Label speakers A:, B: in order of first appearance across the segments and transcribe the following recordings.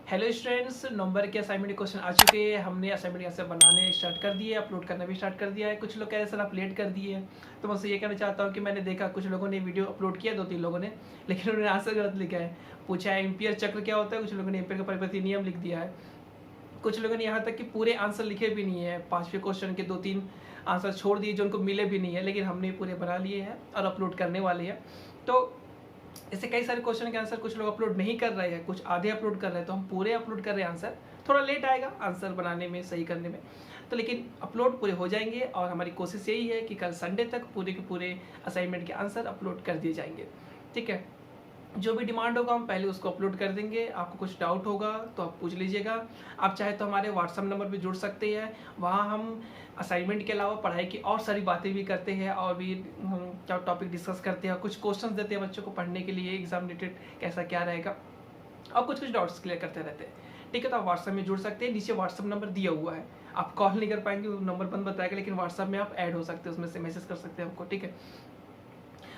A: Hello students, नवंबर के assignment question आ चुके हैं। हमने असाइनमेंट कैसे बनाने स्टार्ट कर दिए, अपलोड करना भी स्टार्ट कर दिया है। कुछ लोग कह रहे हैं सर आप लेट कर दिए हैं, तो मैं उससे ये कहना चाहता हूँ कि मैंने देखा कुछ लोगों ने वीडियो अपलोड किया, 2-3 लोगों ने, लेकिन उन्होंने आंसर गलत लिखा है। पूछा है एम्पियर चक्र क्या होता है, कुछ लोगों ने एम्पियर का परिवर्ती नियम लिख दिया है। कुछ लोगों ने यहाँ तक कि पूरे आंसर लिखे भी नहीं है, 5वें क्वेश्चन के 2-3 आंसर छोड़ दिए जो उनको मिले भी नहीं है, लेकिन हमने पूरे बना लिए हैं और अपलोड करने वाले हैं। तो इससे कई सारे क्वेश्चन के आंसर कुछ लोग अपलोड नहीं कर रहे हैं, कुछ आधे अपलोड कर रहे हैं, तो हम पूरे अपलोड कर रहे हैं। आंसर थोड़ा लेट आएगा आंसर बनाने में, सही करने में, तो लेकिन अपलोड पूरे हो जाएंगे और हमारी कोशिश यही है कि कल संडे तक पूरे के पूरे असाइनमेंट के आंसर अपलोड कर दिए जाएंगे। ठीक है, जो भी डिमांड होगा हम पहले उसको अपलोड कर देंगे। आपको कुछ डाउट होगा तो आप पूछ लीजिएगा। आप चाहे तो हमारे व्हाट्सअप नंबर पे जुड़ सकते हैं, वहाँ हम असाइनमेंट के अलावा पढ़ाई की और सारी बातें भी करते हैं और भी क्या टॉपिक डिस्कस करते हैं, कुछ क्वेश्चंस देते हैं बच्चों को पढ़ने के लिए, एग्जाम रिलेटेड कैसा क्या रहेगा, और कुछ डाउट्स क्लियर करते रहते हैं। ठीक है, तो आप व्हाट्सअप में जुड़ सकते हैं, नीचे व्हाट्सअप नंबर दिया हुआ है। आप कॉल नहीं कर पाएंगे, वो नंबर बंद बताएगा, लेकिन व्हाट्सअप में आप ऐड हो सकते हैं, उसमें से मैसेज कर सकते हैं हमको। ठीक है,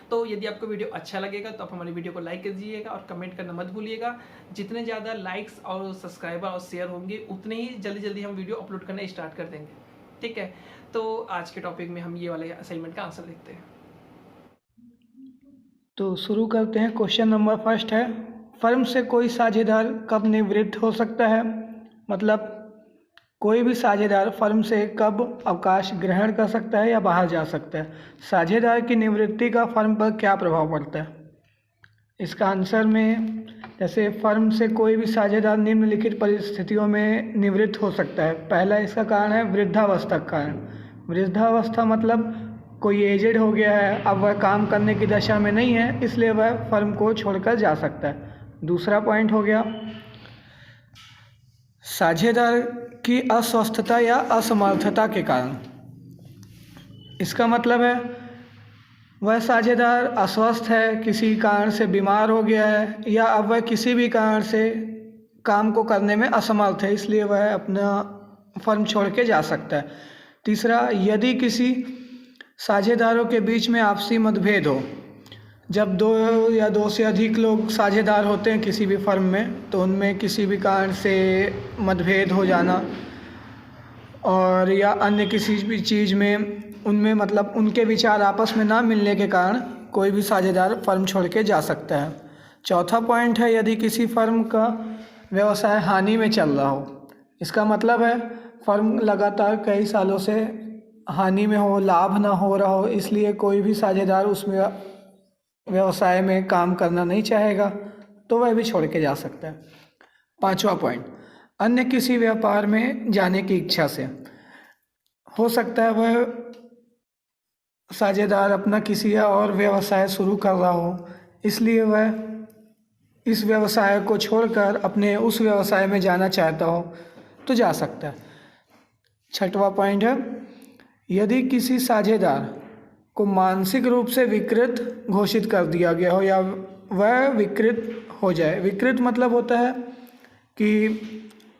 A: तो यदि आपको वीडियो अच्छा लगेगा तो आप हमारी वीडियो को लाइक कर दीजिएगा और कमेंट करना मत भूलिएगा। जितने ज़्यादा लाइक्स और सब्सक्राइबर और शेयर होंगे उतने ही जल्दी हम वीडियो अपलोड करना स्टार्ट कर देंगे। ठीक है, तो आज के टॉपिक में हम ये वाले असाइनमेंट का आंसर देखते हैं।
B: तो शुरू करते हैं। क्वेश्चन नंबर फर्स्ट है, फर्म से कोई साझेदार कब निवृत्त हो सकता है। मतलब कोई भी साझेदार फर्म से कब अवकाश ग्रहण कर सकता है या बाहर जा सकता है। साझेदार की निवृत्ति का फर्म पर क्या प्रभाव पड़ता है। इसका आंसर में जैसे फर्म से कोई भी साझेदार निम्नलिखित परिस्थितियों में निवृत्त हो सकता है। पहला इसका कारण है वृद्धावस्था का कारण। वृद्धावस्था मतलब कोई एजेड हो गया है, अब वह काम करने की दशा में नहीं है, इसलिए वह फर्म को छोड़कर जा सकता है। दूसरा पॉइंट हो गया साझेदार की अस्वस्थता या असमर्थता के कारण। इसका मतलब है वह साझेदार अस्वस्थ है, किसी कारण से बीमार हो गया है, या अब वह किसी भी कारण से काम को करने में असमर्थ है, इसलिए वह अपना फर्म छोड़ के जा सकता है। तीसरा, यदि किसी साझेदारों के बीच में आपसी मतभेद हो। जब 2 या 2 से अधिक लोग साझेदार होते हैं किसी भी फर्म में, तो उनमें किसी भी कारण से मतभेद हो जाना और या अन्य किसी भी चीज़ में उनमें मतलब उनके विचार आपस में ना मिलने के कारण कोई भी साझेदार फर्म छोड़ के जा सकता है। चौथा पॉइंट है, यदि किसी फर्म का व्यवसाय हानि में चल रहा हो। इसका मतलब है फर्म लगातार कई सालों से हानि में हो, लाभ ना हो रहा हो, इसलिए कोई भी साझेदार उसमें व्यवसाय में काम करना नहीं चाहेगा, तो वह भी छोड़ के जा सकता है। पांचवा पॉइंट, अन्य किसी व्यापार में जाने की इच्छा से। हो सकता है वह साझेदार अपना किसी और व्यवसाय शुरू कर रहा हो, इसलिए वह इस व्यवसाय को छोड़कर अपने उस व्यवसाय में जाना चाहता हो तो जा सकता है। छठवां पॉइंट है, यदि किसी साझेदार को मानसिक रूप से विकृत घोषित कर दिया गया हो या वह विकृत हो जाए। विकृत मतलब होता है कि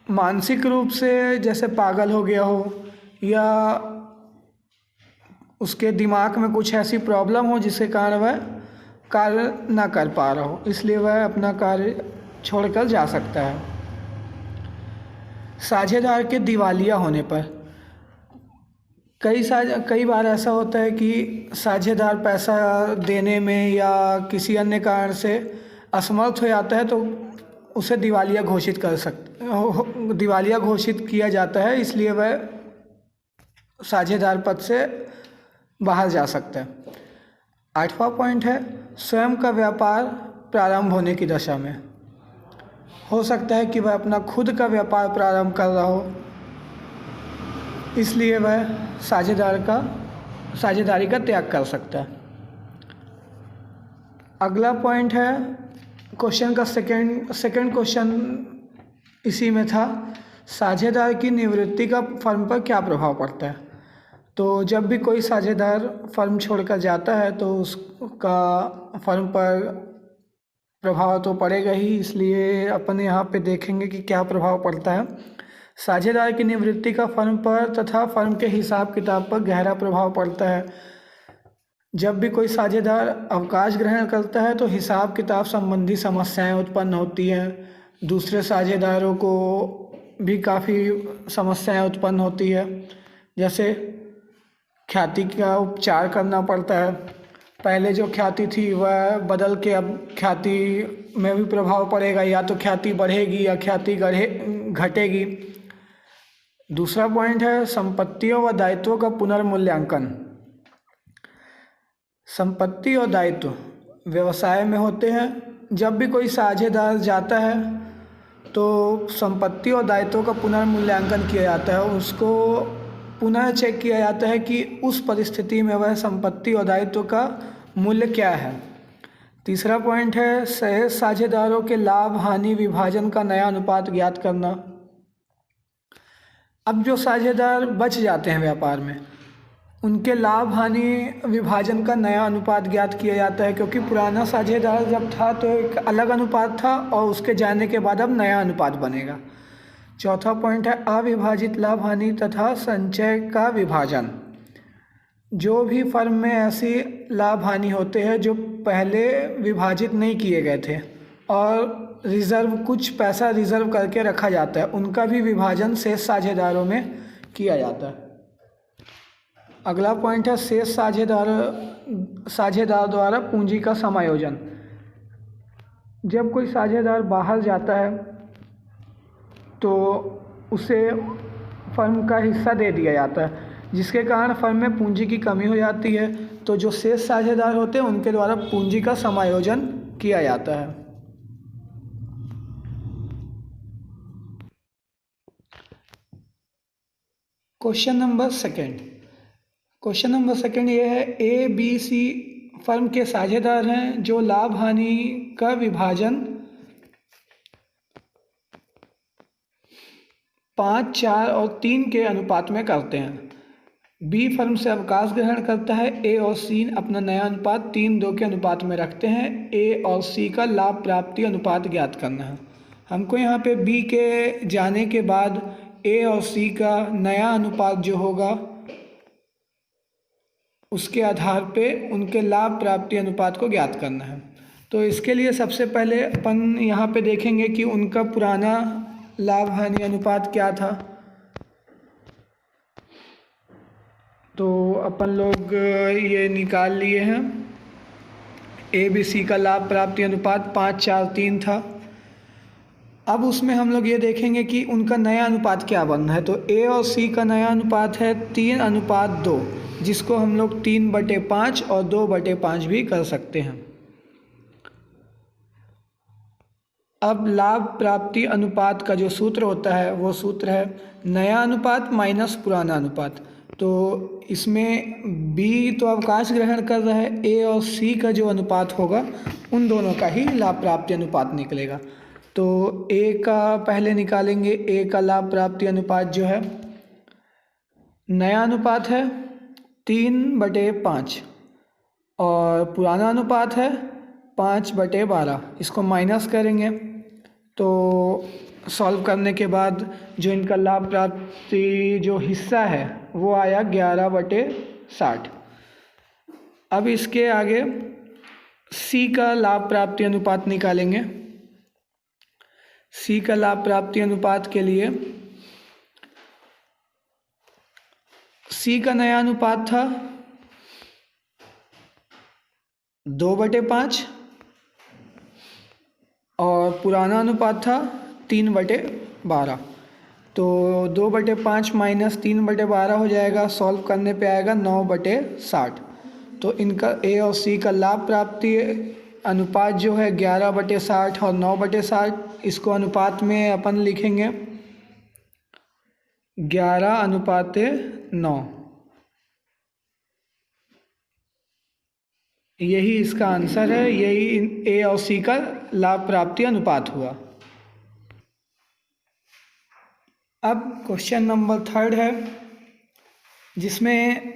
B: मानसिक रूप से जैसे पागल हो गया हो या उसके दिमाग में कुछ ऐसी प्रॉब्लम हो जिसके कारण वह कार्य ना कर पा रहा हो, इसलिए वह अपना कार्य छोड़कर जा सकता है। साझेदार के दिवालिया होने पर। कई बार ऐसा होता है कि साझेदार पैसा देने में या किसी अन्य कारण से असमर्थ हो जाता है, तो उसे दिवालिया घोषित किया जाता है, इसलिए वह साझेदार पद से बाहर जा सकता है। आठवां पॉइंट है, स्वयं का व्यापार प्रारंभ होने की दशा में। हो सकता है कि वह अपना खुद का व्यापार प्रारंभ कर रहा हो, इसलिए वह साझेदारी का त्याग कर सकता है। अगला पॉइंट है, क्वेश्चन का सेकंड क्वेश्चन इसी में था, साझेदार की निवृत्ति का फर्म पर क्या प्रभाव पड़ता है। तो जब भी कोई साझेदार फर्म छोड़कर जाता है तो उसका फर्म पर प्रभाव तो पड़ेगा ही, इसलिए अपन यहाँ पे देखेंगे कि क्या प्रभाव पड़ता है। साझेदार की निवृत्ति का फर्म पर तथा फर्म के हिसाब किताब पर गहरा प्रभाव पड़ता है। जब भी कोई साझेदार अवकाश ग्रहण करता है तो हिसाब किताब संबंधी समस्याएं उत्पन्न होती हैं, दूसरे साझेदारों को भी काफ़ी समस्याएं उत्पन्न होती है। जैसे ख्याति का उपचार करना पड़ता है। पहले जो ख्याति थी वह बदल के अब ख्याति में भी प्रभाव पड़ेगा, या तो ख्याति बढ़ेगी या ख्याति घटेगी। दूसरा पॉइंट है संपत्तियों व दायित्वों का पुनर्मूल्यांकन। संपत्ति और दायित्व व्यवसाय में होते हैं। जब भी कोई साझेदार जाता है तो संपत्ति और दायित्वों का पुनर्मूल्यांकन किया जाता है, उसको पुनः चेक किया जाता है कि उस परिस्थिति में वह संपत्ति और दायित्व का मूल्य क्या है। तीसरा पॉइंट है सहज साझेदारों के लाभ हानि विभाजन का नया अनुपात ज्ञात करना। अब जो साझेदार बच जाते हैं व्यापार में, उनके लाभ हानि विभाजन का नया अनुपात ज्ञात किया जाता है, क्योंकि पुराना साझेदार जब था तो एक अलग अनुपात था और उसके जाने के बाद अब नया अनुपात बनेगा। चौथा पॉइंट है अविभाजित लाभ हानि तथा संचय का विभाजन। जो भी फर्म में ऐसी लाभ हानि होते हैं जो पहले विभाजित नहीं किए गए थे और कुछ पैसा रिजर्व करके रखा जाता है, उनका भी विभाजन शेष साझेदारों में किया जाता है। अगला पॉइंट है शेष साझेदार द्वारा पूंजी का समायोजन। जब कोई साझेदार बाहर जाता है तो उसे फर्म का हिस्सा दे दिया जाता है, जिसके कारण फर्म में पूंजी की कमी हो जाती है। तो जो शेष साझेदार होते हैं उनके द्वारा पूंजी का समायोजन किया जाता है। क्वेश्चन नंबर सेकंड ये है ए बी सी फर्म के साझेदार हैं जो लाभ हानि का विभाजन 5, 4 और 3 के अनुपात में करते हैं। बी फर्म से अवकाश ग्रहण करता है। ए और सी अपना नया अनुपात 3:2 के अनुपात में रखते हैं। ए और सी का लाभ प्राप्ति अनुपात ज्ञात करना है। हमको यहाँ पे बी के जाने के बाद ए और सी का नया अनुपात जो होगा उसके आधार पे उनके लाभ प्राप्ति अनुपात को ज्ञात करना है। तो इसके लिए सबसे पहले अपन यहाँ पे देखेंगे कि उनका पुराना लाभ हानि अनुपात क्या था। तो अपन लोग ये निकाल लिए हैं। ए बी सी का लाभ प्राप्ति अनुपात 5, 4, 3 था। अब उसमें हम लोग ये देखेंगे कि उनका नया अनुपात क्या बनना है। तो ए और सी का नया अनुपात है 3:2, जिसको हम लोग 3/5 और 2/5 भी कर सकते हैं। अब लाभ प्राप्ति अनुपात का जो सूत्र होता है वो सूत्र है नया अनुपात माइनस पुराना अनुपात। तो इसमें बी तो अवकाश ग्रहण कर रहा है, ए और सी का जो अनुपात होगा उन दोनों का ही लाभ प्राप्ति अनुपात निकलेगा। तो ए का पहले निकालेंगे। ए का लाभ प्राप्ति अनुपात जो है नया अनुपात है 3/5 और पुराना अनुपात है 5/12। इसको माइनस करेंगे तो सॉल्व करने के बाद जो इनका लाभ प्राप्ति जो हिस्सा है वो आया 11/60। अब इसके आगे सी का लाभ प्राप्ति अनुपात निकालेंगे। सी का लाभ प्राप्ति अनुपात के लिए सी का नया अनुपात था 2/5 और पुराना अनुपात था 3/12। तो 2/5 माइनस 3/12 हो जाएगा। सॉल्व करने पे आएगा 9/60। तो इनका ए और सी का लाभ प्राप्ति अनुपात जो है 11/60 और 9/60। इसको अनुपात में अपन लिखेंगे 11:9। यही इसका आंसर है। यही ए और सी का लाभ प्राप्ति अनुपात हुआ। अब क्वेश्चन नंबर 3 है, जिसमें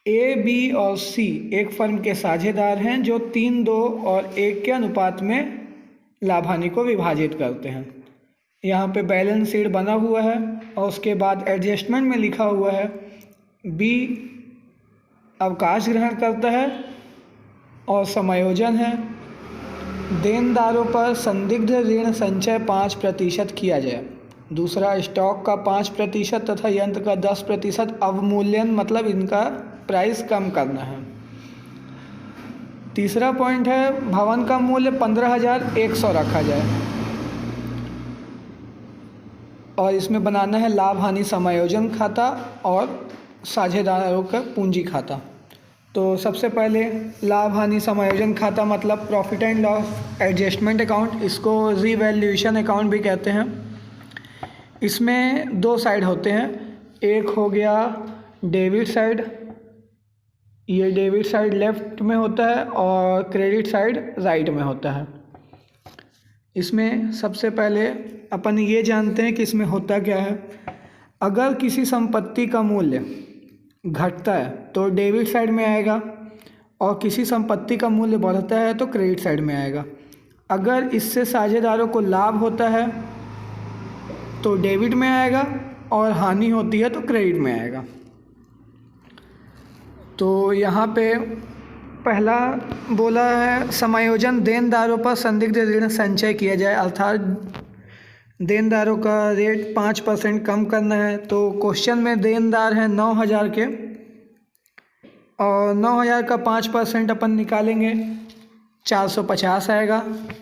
B: ए, बी और सी एक फर्म के साझेदार हैं जो 3, 2 और 1 के अनुपात में लाभ हानि को विभाजित करते हैं। यहाँ पे बैलेंस शीट बना हुआ है और उसके बाद एडजस्टमेंट में लिखा हुआ है बी अवकाश ग्रहण करता है और समायोजन है। देनदारों पर संदिग्ध ऋण संचय 5% किया जाए। दूसरा, स्टॉक का 5% तथा यंत्र का 10% अवमूल्यन, मतलब इनका प्राइस कम करना है। तीसरा पॉइंट है, भवन का मूल्य 15,100 रखा जाए और इसमें बनाना है लाभ हानि समायोजन खाता और साझेदारों का पूंजी खाता। तो सबसे पहले लाभ हानि समायोजन खाता मतलब profit and loss adjustment account, इसको रीवैल्यूएशन अकाउंट भी कहते हैं। इसमें दो साइड होते हैं, एक हो गया डेबिट साइड, ये डेबिट साइड लेफ्ट में होता है और क्रेडिट साइड राइट में होता है। इसमें सबसे पहले अपन ये जानते हैं कि इसमें होता क्या है। अगर किसी संपत्ति का मूल्य घटता है तो डेबिट साइड में आएगा और किसी संपत्ति का मूल्य बढ़ता है तो क्रेडिट साइड में आएगा। अगर इससे साझेदारों को लाभ होता है तो डेबिट में आएगा और हानि होती है तो क्रेडिट में आएगा। तो यहाँ पे पहला बोला है समायोजन, देनदारों पर संदिग्ध ऋण संचय किया जाए, अर्थात देनदारों का रेट 5% कम करना है। तो क्वेश्चन में देनदार हैं 9,000 के और 9,000 का 5% अपन निकालेंगे 450 आएगा।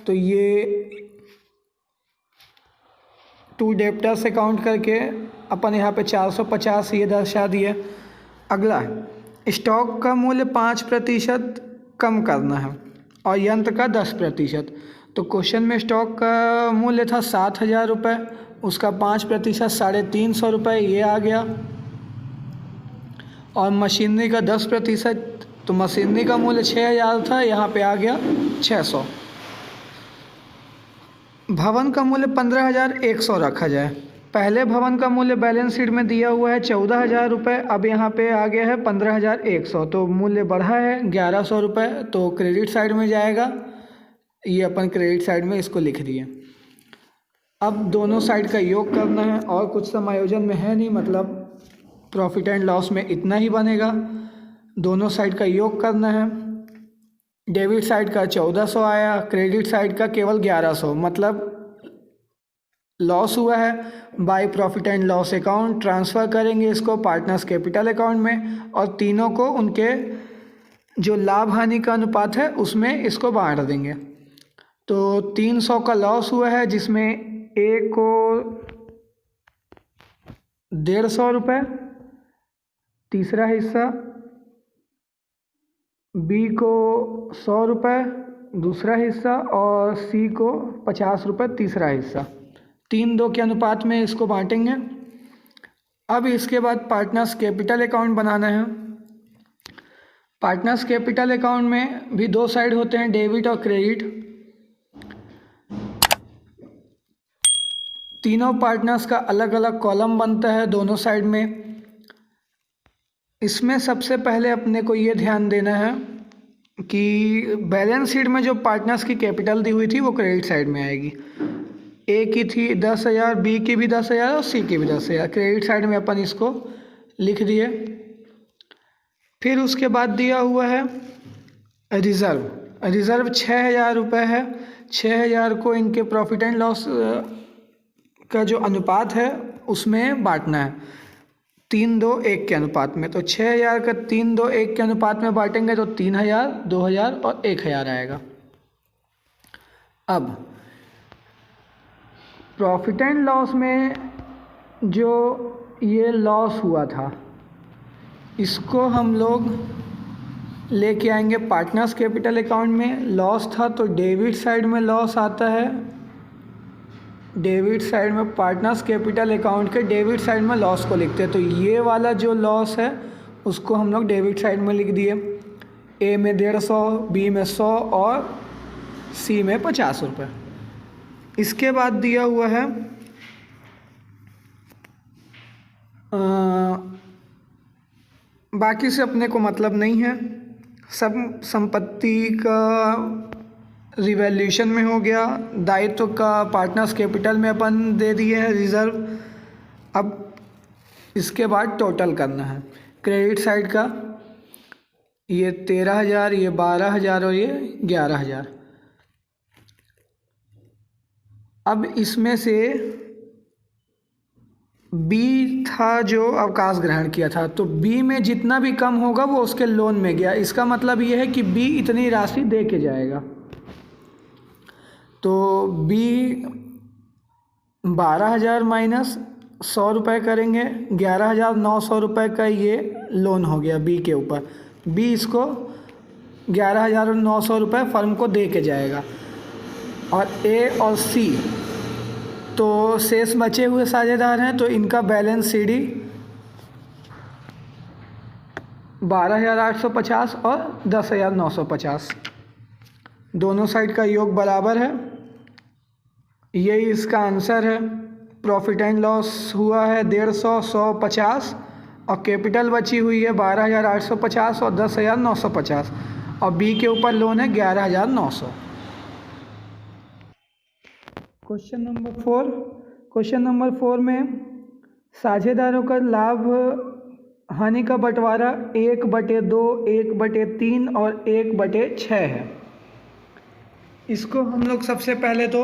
B: तो ये टू डेप्टर्स से काउंट करके अपन यहाँ पे 450 ये दर्शा दिए। अगला, स्टॉक का मूल्य 5% कम करना है और यंत्र का 10%। तो क्वेश्चन में स्टॉक का मूल्य था 7,000 रुपये, उसका 5% 350 रुपये ये आ गया। और मशीनरी का 10%, तो मशीनरी का मूल्य 6,000 था, यहाँ पे आ गया 600। भवन का मूल्य 15,100 रखा जाए। पहले भवन का मूल्य बैलेंस शीट में दिया हुआ है 14,000 रुपये, अब यहाँ पे आ गया है 15,100, तो मूल्य बढ़ा है 1,100 रुपये, तो क्रेडिट साइड में जाएगा। ये अपन क्रेडिट साइड में इसको लिख दिए। अब दोनों साइड का योग करना है और कुछ समायोजन में है नहीं, मतलब प्रॉफिट एंड लॉस में इतना ही बनेगा। दोनों साइड का योग करना है। डेबिट साइड का 1,400 आया, क्रेडिट साइड का केवल 1,100, मतलब लॉस हुआ है। By profit and loss account transfer करेंगे इसको पार्टनर्स कैपिटल अकाउंट में और तीनों को उनके जो लाभ हानि का अनुपात है उसमें इसको बांट देंगे। तो 300 का लॉस हुआ है, जिसमें ए को 150 रुपये, तीसरा हिस्सा, बी को 100 रुपये दूसरा हिस्सा और सी को 50 रुपये तीसरा हिस्सा। 3-2 के अनुपात में इसको बांटेंगे। अब इसके बाद पार्टनर्स कैपिटल अकाउंट बनाना है। पार्टनर्स कैपिटल अकाउंट में भी दो साइड होते हैं, डेबिट और क्रेडिट। तीनों पार्टनर्स का अलग अलग कॉलम बनता है दोनों साइड में। इसमें सबसे पहले अपने को ये ध्यान देना है कि बैलेंस शीट में जो पार्टनर्स की कैपिटल दी हुई थी वो क्रेडिट साइड में आएगी। ए की थी 10,000, बी की भी 10,000 और सी की भी 10,000, क्रेडिट साइड में अपन इसको लिख दिए। फिर उसके बाद दिया हुआ है रिज़र्व। रिज़र्व 6,000 रुपये है। 6,000 को इनके प्रॉफिट एंड लॉस का जो अनुपात है उसमें बांटना है 3-2-1 के अनुपात में। तो 6,000 का 3-2-1 के अनुपात में बांटेंगे तो 3,000, 2,000 और 1,000 आएगा। अब प्रॉफिट एंड लॉस में जो ये लॉस हुआ था इसको हम लोग लेके आएंगे पार्टनर्स कैपिटल अकाउंट में। लॉस था तो डेबिट साइड में लॉस आता है, डेबिट साइड में पार्टनर्स कैपिटल अकाउंट के डेबिट साइड में लॉस को लिखते हैं। तो ये वाला जो लॉस है उसको हम लोग डेबिट साइड में लिख दिए। ए में 150, बी में 100 और सी में 50 रुपये। इसके बाद दिया हुआ है बाकी से अपने को मतलब नहीं है, सब संपत्ति का रिवैल्यूएशन में हो गया। दायित्व का पार्टनर्स कैपिटल में अपन दे दिए हैं रिज़र्व। अब इसके बाद टोटल करना है। क्रेडिट साइड का ये 13,000, ये 12,000 और ये 11,000। अब इसमें से बी था जो अवकाश ग्रहण किया था, तो बी में जितना भी कम होगा वो उसके लोन में गया। इसका मतलब ये है कि बी इतनी राशि दे के जाएगा। तो बी 12,000 माइनस 100 रुपये करेंगे, 11,900 रुपये का ये लोन हो गया बी के ऊपर। बी इसको 11,900 रुपये फर्म को दे के जाएगा। और ए और सी तो शेष बचे हुए साझेदार हैं, तो इनका बैलेंस सीडी 12,850 और 10,950, दोनों साइड का योग बराबर है। यही इसका आंसर है। प्रॉफिट एंड लॉस हुआ है 150, 100, 50 और कैपिटल बची हुई है 12,850 और 10,950 और बी के ऊपर लोन है 11,900। क्वेश्चन नंबर 4 में साझेदारों का लाभ हानि का बंटवारा 1/2, 1/3 और 1/6 है। इसको हम लोग सबसे पहले तो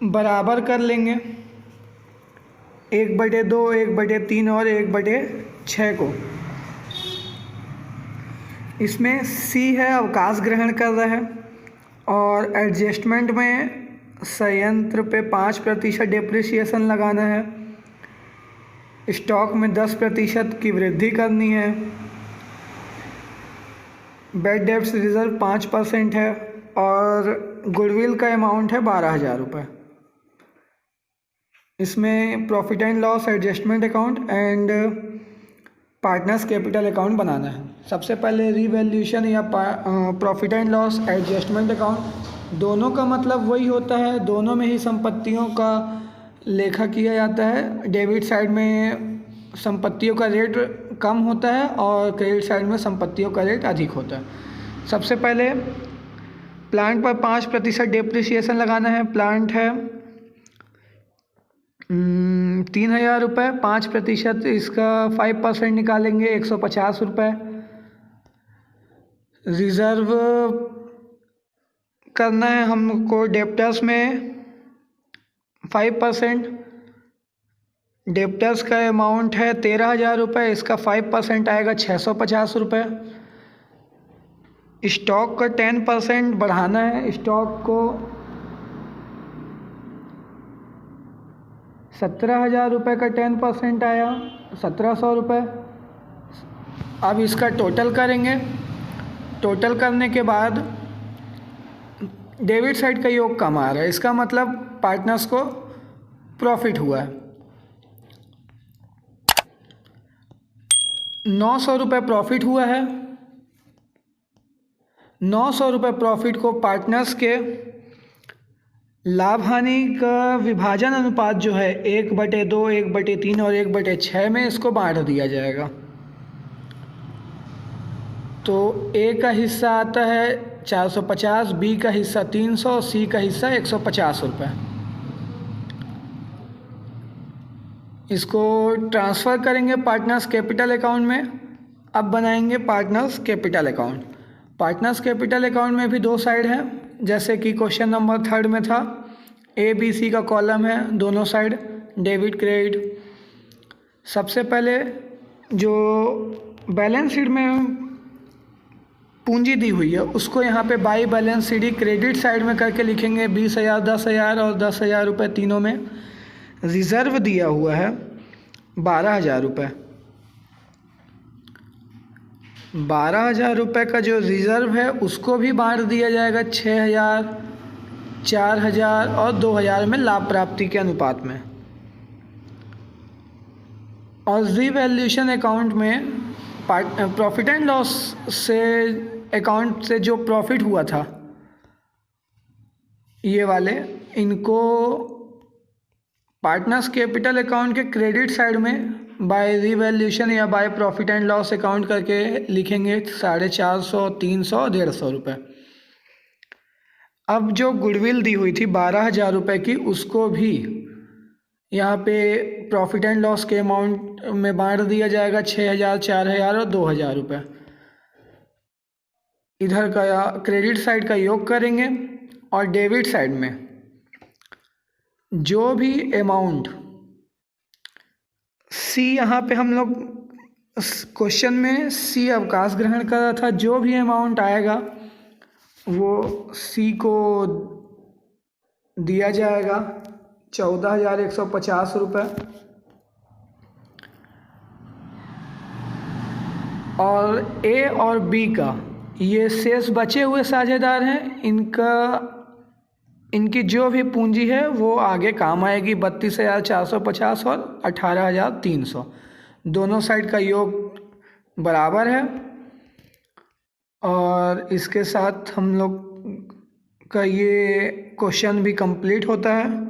B: बराबर कर लेंगे 1/2, 1/3 और 1/6 को। इसमें सी है अवकाश ग्रहण कर रहा है और एडजस्टमेंट में संयंत्र पे 5% डिप्रिसिएशन लगाना है, स्टॉक में 10% की वृद्धि करनी है, बैड डेब्ट्स रिजर्व 5% है और गुडविल का अमाउंट है 12,000 रुपये। इसमें profit and loss, adjustment account and partners capital account बनाना है। सबसे पहले रीवैल्यूएशन या profit and loss, adjustment account, दोनों का मतलब वही होता है, दोनों में ही संपत्तियों का लेखा किया जाता है। डेबिट साइड में संपत्तियों का रेट कम होता है और क्रेडिट साइड में संपत्तियों का रेट अधिक होता है। सबसे पहले प्लांट पर 5% डिप्रिसिएशन लगाना है। प्लांट है 3,000 रुपये, 5% इसका 5% निकालेंगे 150 रुपये। रिज़र्व करना है हमको डेप्टर्स में 5%, डेप्टर्स का अमाउंट है 13,000 रुपये, इसका 5% आएगा 650 रुपये। स्टॉक का 10% बढ़ाना है, स्टॉक को 17,000 रुपये का 10% आया 1,700 रुपये। अब इसका टोटल करेंगे, टोटल करने के बाद डेबिट साइड का योग कम आ रहा है, इसका मतलब पार्टनर्स को प्रॉफिट हुआ है। 900 रुपये प्रॉफिट हुआ है। 900 रुपये प्रॉफिट को पार्टनर्स के लाभ हानि का विभाजन अनुपात जो है 1/2, 1/3 और 1/6 में इसको बांट दिया जाएगा। तो ए का हिस्सा आता है 450, बी का हिस्सा 300, सी का हिस्सा 150 रुपये। इसको ट्रांसफ़र करेंगे पार्टनर्स कैपिटल अकाउंट में। अब बनाएंगे partners capital account. Partners capital account में भी दो साइड है, जैसे कि क्वेश्चन नंबर 3 में था। ए बी सी का कॉलम है, दोनों साइड डेबिट क्रेडिट। सबसे पहले जो बैलेंस शीट में पूंजी दी हुई है उसको यहाँ पे by balance sheet credit side में करके लिखेंगे 20,000, 10,000 और 10,000 रुपये तीनों में। रिज़र्व दिया हुआ है 12,000 रुपये। 12,000 रुपये का जो रिज़र्व है उसको भी बांट दिया जाएगा 6,000, 4,000 और 2,000 में लाभ प्राप्ति के अनुपात में। और रीवैल्यूएशन अकाउंट में प्रॉफिट एंड लॉस से अकाउंट से जो प्रॉफिट हुआ था ये वाले, इनको पार्टनर्स कैपिटल अकाउंट के क्रेडिट साइड में बाय रीवैल्यूएशन या by profit and loss account करके लिखेंगे 450, 300 और 150 रुपये। अब जो गुडविल दी हुई थी 12,000 रुपये की, उसको भी यहाँ पे प्रॉफिट एंड लॉस के अमाउंट में बांट दिया जाएगा 6,000, 4,000 और 2,000 रुपये। इधर का क्रेडिट साइड का योग करेंगे और डेबिट साइड में जो भी अमाउंट सी, यहाँ पे हम लोग क्वेश्चन में सी अवकाश ग्रहण कर रहा था, जो भी अमाउंट आएगा वो सी को दिया जाएगा 14,150 रुपये। और ए और बी का ये शेष बचे हुए साझेदार हैं, इनकी जो भी पूंजी है वो आगे काम आएगी। 32,450 और 18,300 दोनों साइड का योग बराबर है। और इसके साथ हम लोग का ये क्वेश्चन भी कंप्लीट होता है।